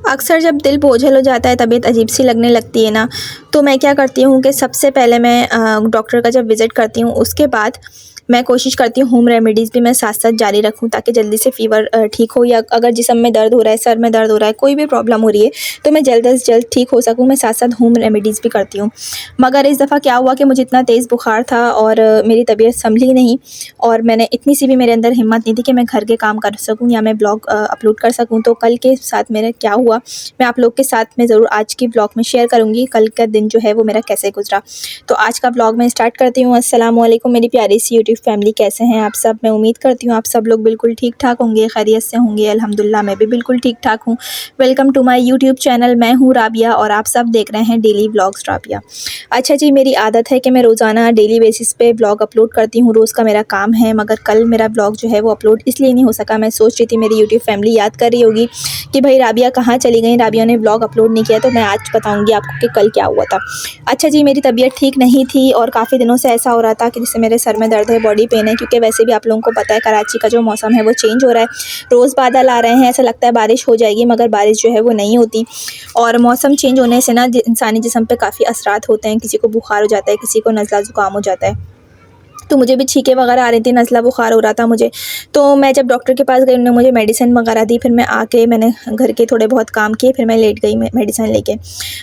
अक्सर जब दिल बोझिल हो जाता है, तबीयत अजीब सी लगने लगती है ना, तो मैं क्या करती हूँ कि सबसे पहले मैं डॉक्टर का जब विज़िट करती हूँ, उसके बाद मैं कोशिश करती हूँ होम रेमेडीज़ भी मैं साथ-साथ जारी रखूँ, ताकि जल्दी से फ़ीवर ठीक हो, या अगर जिस्म में दर्द हो रहा है, सर में दर्द हो रहा है, कोई भी प्रॉब्लम हो रही है, तो मैं जल्द से जल्द ठीक हो सकूँ, मैं साथ-साथ होम रेमेडीज़ भी करती हूँ। मगर इस दफ़ा क्या हुआ कि मुझे इतना तेज़ बुखार था और मेरी तबीयत सँभली नहीं, और मैंने इतनी सी भी मेरे अंदर हिम्मत नहीं थी कि मैं घर के काम कर सकूँ या मैं ब्लॉग अपलोड कर सकूँ। तो कल के साथ मेरा क्या हुआ, मैं आप लोग के साथ में ज़रूर आज की ब्लॉग में शेयर करूँगी, कल का दिन जो है वो मेरा कैसे गुज़रा। तो आज का ब्लॉग मैं स्टार्ट करती हूँ। अस्सलाम वालेकुम मेरी प्यारी सी यूट्यूब फैमिली, कैसे हैं आप सब? मैं उम्मीद करती हूँ आप सब लोग बिल्कुल ठीक-ठाक होंगे, खैरियत से होंगे। अल्हम्दुलिल्लाह मैं भी बिल्कुल ठीक-ठाक हूँ। Welcome to my YouTube channel. मैं हूँ राबिया और आप सब देख रहे हैं डेली व्लॉग्स राबिया। अच्छा जी, मेरी आदत है कि मैं रोज़ाना डेली बेसिस पे ब्लॉग अपलोड करती हूँ, रोज़ का मेरा काम है, मगर कल मेरा ब्लॉग जो है वो अपलोड इसलिए नहीं हो सका। मैं सोच रही थी मेरी यूट्यूब फैमिली याद कर रही होगी कि भाई राबिया कहाँ चली गई, राबिया ने ब्लॉग अपलोड नहीं किया, तो मैं आज बताऊँगी आपको कि कल क्या हुआ था। अच्छा जी, मेरी तबीयत ठीक नहीं थी और काफ़ी दिनों से ऐसा हो रहा था कि जैसे मेरे सर में दर्द है, बॉडी पेन है, क्योंकि वैसे भी आप लोगों को पता है कराची का जो मौसम है वो चेंज हो रहा है। रोज़ बादल आ रहे हैं, ऐसा लगता है बारिश हो जाएगी, मगर बारिश जो है वो नहीं होती। और मौसम चेंज होने से ना इंसानी जिस्म पे काफ़ी असरात होते हैं, किसी को बुखार हो जाता है, किसी को नज़ला ज़ुकाम हो जाता है। तो मुझे भी छींकें वगैरह आ रही थी, नज़ला बुखार हो रहा था मुझे। तो मैं जब डॉक्टर के पास गई, उन्होंने मुझे मेडिसिन वगैरह दी, फिर मैं आके मैंने घर के थोड़े बहुत काम किए, फिर मैं लेट गई मेडिसिन लेके।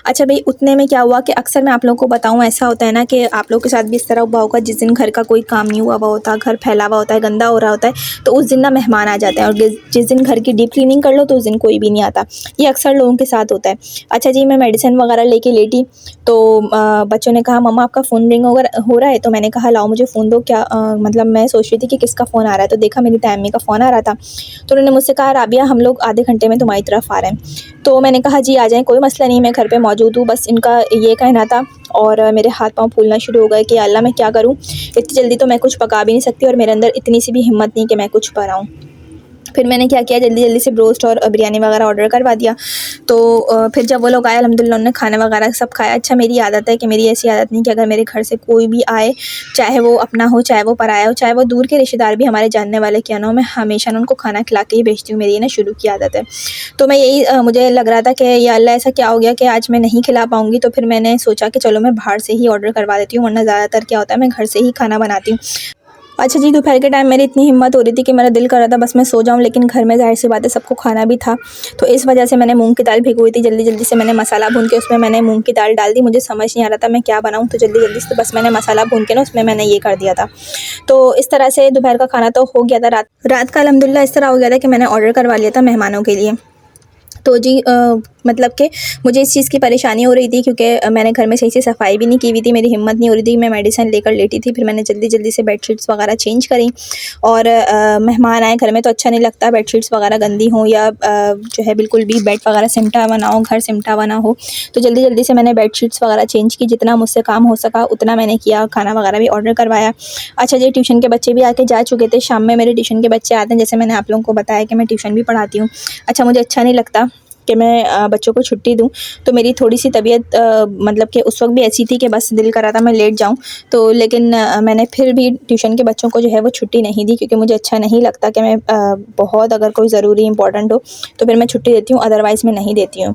अच्छा भई, उतने में क्या हुआ कि अक्सर मैं आप लोगों को बताऊँ, ऐसा होता है ना कि आप लोगों के साथ भी इस तरह हुआ होगा, जिस दिन घर का कोई काम नहीं हुआ हुआ होता, घर फैला हुआ होता है, गंदा हो रहा होता है, तो उस दिन ना मेहमान आ जाते हैं, और जिस दिन घर की डीप क्लीनिंग कर लो तो उस दिन कोई भी नहीं आता। ये अक्सर लोगों के साथ होता है। अच्छा जी, मैं मेडिसिन वगैरह लेके लेटी, तो बच्चों ने कहा मम्मा आपका फ़ोन रिंग वगैरह हो रहा है, तो मैंने कहा लाओ मुझे फ़ोन दो। क्या मतलब मैं सोच रही थी कि किसका फ़ोन आ रहा है, तो देखा मेरी तैम्मी का फ़ोन आ रहा था। तो उन्होंने मुझसे कहा राबिया हम लोग आधे घंटे में तुम्हारी तरफ आ रहे हैं। तो मैंने कहा जी आ जाएँ, कोई मसला नहीं, मैं घर पे मौजूद हूँ। बस इनका ये कहना था, और मेरे हाथ पाँव फूलना शुरू हो गए कि या अल्लाह मैं क्या करूँ? इतनी जल्दी तो मैं कुछ पका भी नहीं सकती, और मेरे अंदर इतनी सी भी हिम्मत नहीं कि मैं कुछ बनाऊँ। फिर मैंने क्या किया, जल्दी-जल्दी से ब्रोस्ट और बिरयानी वगैरह ऑर्डर करवा दिया। तो फिर जब वो लोग आए, अल्हम्दुलिल्लाह उन्होंने खाना वगैरह सब खाया। अच्छा, मेरी आदत है कि मेरी ऐसी आदत नहीं कि अगर मेरे घर से कोई भी आए, चाहे वो अपना हो, चाहे वो पराया हो, चाहे वो दूर के रिश्तेदार भी हमारे जानने वाले क्यों ना हो, मैं हमेशा ना उनको खाना खिला के ही भेजती हूँ। मेरी ये ना शुरू की आदत है। तो मैं यही मुझे लग रहा था कि या अल्लाह ऐसा क्या हो गया कि आज मैं नहीं खिला पाऊँगी, तो फिर मैंने सोचा कि चलो मैं बाहर से ही ऑर्डर करवा देती हूँ, वरना ज़्यादातर क्या होता है मैं घर से ही खाना बनाती हूँ। अच्छा जी, दोपहर के टाइम मेरी इतनी हिम्मत हो रही थी कि मेरा दिल कर रहा था बस मैं सो जाऊँ, लेकिन घर में ज़ाहिर-सी बात है सबको खाना भी था। तो इस वजह से मैंने मूँग की दाल भिगोई थी, जल्दी-जल्दी से मैंने मसाला भून के उसमें मैंने मूँग की दाल डाल दी। मुझे समझ नहीं आ रहा था मैं क्या बनाऊँ, तो जल्दी-जल्दी से बस मैंने मसाला भून के ना उसमें मैंने ये कर दिया था। तो इस तरह से दोपहर का खाना तो हो गया था। रात का अल्हम्दुलिल्लाह इस तरह हो गया था कि मैंने ऑर्डर करवा लिया था मेहमानों के लिए। तो जी मतलब कि मुझे इस चीज़ की परेशानी हो रही थी, क्योंकि मैंने घर में सही से सफाई भी नहीं की हुई थी, मेरी हिम्मत नहीं हो रही थी, मैं मेडिसिन लेकर लेटी थी। फिर मैंने जल्दी-जल्दी से बेडशीट्स वगैरह चेंज करी, और मेहमान आए घर में तो अच्छा नहीं लगता बेडशीट्स वगैरह गंदी हों, या जो है बिल्कुल भी बेड वगैरह सिमटा हुआ ना हो, घर सिमटा हुआ ना हो। तो जल्दी-जल्दी से मैंने बेडशीट्स वगैरह चेंज की, जितना मुझसे काम हो सका उतना मैंने किया, खाना वगैरह भी ऑर्डर करवाया। अच्छा जी, ट्यूशन के बच्चे भी आके जा चुके थे, शाम में मेरे ट्यूशन के बच्चे आते हैं, जैसे मैंने आप लोगों को बताया कि मैं ट्यूशन भी पढ़ाती हूँ। अच्छा, मुझे अच्छा नहीं लगता कि मैं बच्चों को छुट्टी दूँ, तो मेरी थोड़ी-सी तबीयत मतलब कि उस वक़्त भी ऐसी थी कि बस दिल कर रहा था मैं लेट जाऊँ। तो लेकिन मैंने फिर भी ट्यूशन के बच्चों को जो है वो छुट्टी नहीं दी, क्योंकि मुझे अच्छा नहीं लगता कि मैं बहुत अगर कोई ज़रूरी इम्पोर्टेंट हो तो फिर मैं छुट्टी देती हूँ, अदरवाइज़ मैं नहीं देती हूँ।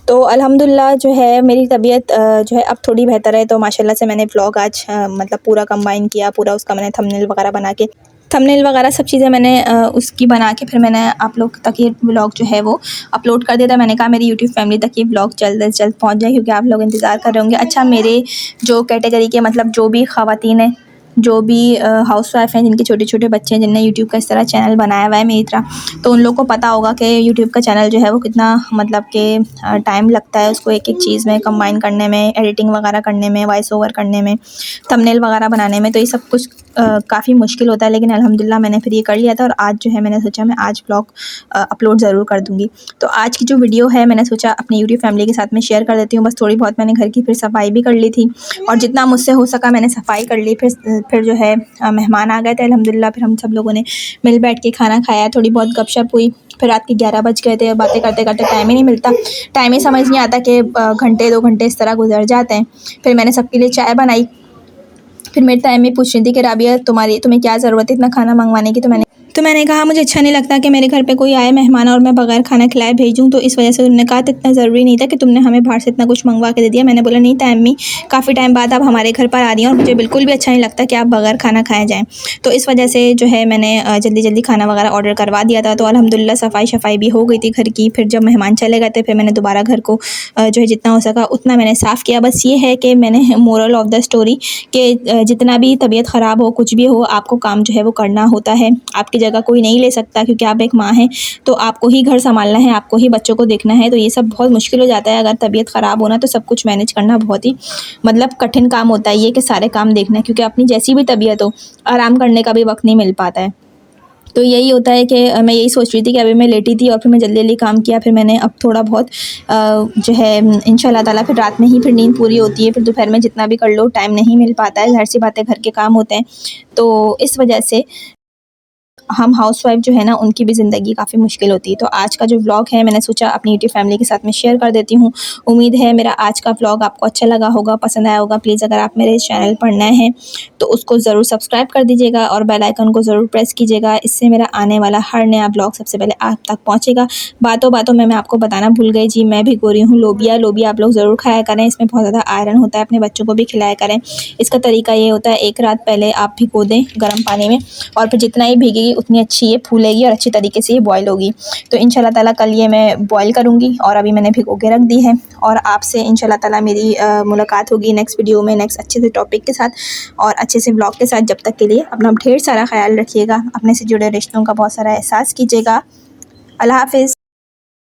तो अल्हम्दुलिल्लाह जो है मेरी तबीयत जो है अब थोड़ी बेहतर है, तो माशाल्लाह से मैंने व्लॉग आज मतलब पूरा कंबाइन किया, पूरा उसका मैंने थंबनेल वगैरह बना के, थंबनेल वगैरह सब चीज़ें मैंने उसकी बना के फिर मैंने आप लोग तक ये व्लॉग जो है वो अपलोड कर दिया था। मैंने कहा मेरी यूट्यूब फैमिली तक ये व्लॉग जल्द से जल्द पहुंच जाए, क्योंकि आप लोग इंतज़ार कर रहे होंगे। अच्छा, मेरे जो कैटेगरी के मतलब जो भी ख़वातीन हैं, जो भी हाउसवाइफ़ हैं, जिनके छोटे-छोटे बच्चे हैं, जिनने यूट्यूब का इस तरह चैनल बनाया हुआ है मेरी तरह, तो उन लोग को पता होगा कि यूट्यूब का चैनल जो है वो कितना मतलब कि टाइम लगता है उसको एक-एक चीज़ में कंबाइन करने में, एडिटिंग वगैरह करने में, वॉइस ओवर करने में, थंबनेल वगैरह बनाने में। तो ये सब कुछ काफ़ी मुश्किल होता है, लेकिन अल्हम्दुलिल्लाह मैंने फिर ये कर लिया था, और आज जो है मैंने सोचा मैं आज व्लॉग अपलोड ज़रूर कर दूँगी। तो आज की जो वीडियो है मैंने सोचा अपनी यूट्यूब फैमिली के साथ में शेयर कर देती हूँ। बस थोड़ी बहुत मैंने घर की फिर सफाई भी कर ली थी, और जितना मुझसे हो सका मैंने सफाई कर ली। फिर जो है मेहमान आ गए थे अल्हम्दुलिल्लाह, फिर हम सब लोगों ने मिल बैठ के खाना खाया, थोड़ी बहुत गपशप हुई। फिर रात के 11 बज गए थे, और बातें करते-करते टाइम ही नहीं मिलता, टाइम ही समझ नहीं आता कि घंटे 2 घंटे इस तरह गुज़र जाते हैं। फिर मैंने सबके लिए चाय बनाई। फिर मेरी तैमी पूछ रही थी कि राबिया तुम्हें क्या ज़रूरत है इतना खाना मंगवाने की? तो मैंने तो मैंने कहा मुझे अच्छा नहीं लगता कि मेरे घर पे कोई आए मेहमान और मैं बगैर खाना खिलाए भेजूँ, तो इस वजह से उन्होंने कहा तो इतना ज़रूरी नहीं था कि तुमने हमें बाहर से इतना कुछ मंगवा के दे दिया। मैंने बोला नहीं था अम्मी, काफ़ी टाइम बाद आप हमारे घर पर आ रही हैं और मुझे बिल्कुल भी अच्छा नहीं लगता कि आप बगैर खाना खाए जाएँ। तो इस वजह से जो है मैंने जल्दी जल्दी खाना वगैरह ऑर्डर करवा दिया था। तो अल्हम्दुलिल्लाह सफाई भी हो गई थी घर की। फिर जब मेहमान चले गए थे फिर मैंने दोबारा घर को जो है जितना हो सका उतना मैंने साफ़ किया। बस ये है कि मैंने मोरल ऑफ़ द स्टोरी कि जितना भी तबीयत ख़राब हो, कुछ भी हो, आपको काम जो है वो करना होता है। आपकी जगह कोई नहीं ले सकता क्योंकि आप एक माँ हैं, तो आपको ही घर सँभालना है, आपको ही बच्चों को देखना है। तो ये सब बहुत मुश्किल हो जाता है अगर तबीयत ख़राब हो ना, तो सब कुछ मैनेज करना बहुत ही मतलब कठिन काम होता है ये कि सारे काम देखना है, क्योंकि अपनी जैसी भी तबीयत हो, आराम करने का भी वक़्त नहीं मिल पाता है। तो यही होता है कि मैं यही सोच रही थी कि अभी मैं लेटी थी और फिर मैं जल्दी-जल्दी काम किया। फिर मैंने अब थोड़ा बहुत जो है इंशाल्लाह ताला फिर रात में ही फिर नींद पूरी होती है। फिर दोपहर में जितना भी कर लो टाइम नहीं मिल पाता है, ज़ाहिर-सी बात है घर के काम होते हैं। तो इस वजह से हम हाउसवाइफ़ जो है ना उनकी भी ज़िंदगी काफ़ी मुश्किल होती है। तो आज का जो व्लॉग है मैंने सोचा अपनी यूट्यूब फैमिली के साथ में शेयर कर देती हूँ। उम्मीद है मेरा आज का व्लॉग आपको अच्छा लगा होगा, पसंद आया होगा। प्लीज़ अगर आप मेरे चैनल पर नए हैं तो उसको ज़रूर सब्सक्राइब कर दीजिएगा और बेल आइकन को ज़रूर प्रेस कीजिएगा। इससे मेरा आने वाला हर नया व्लॉग सबसे पहले आप तक पहुँचेगा। बातों-बातों में मैं आपको बताना भूल गई जी, मैं भिगो रही हूँ लोबिया। लोबिया आप लोग ज़रूर खाया करें, इसमें बहुत ज़्यादा आयरन होता है, अपने बच्चों को भी खिलाया करें। इसका तरीका ये होता है, एक रात पहले आप भिगो दें गर्म पानी में और फिर जितना ही भीगेगी उतनी अच्छी ये फूलेगी और अच्छी तरीके से ये बॉयल होगी। तो इंशाल्लाह ताला कल ये मैं बॉयल करूँगी और अभी मैंने भिगो के रख दी है। और आपसे इंशाल्लाह ताला मेरी मुलाकात होगी नेक्स्ट वीडियो में, नेक्स्ट अच्छे से टॉपिक के साथ और अच्छे से व्लॉग के साथ। जब तक के लिए अपना ढेर सारा ख़्याल रखिएगा, अपने से जुड़े रिश्तों का बहुत सारा एहसास कीजिएगा। अल्लाह हाफ़िज़।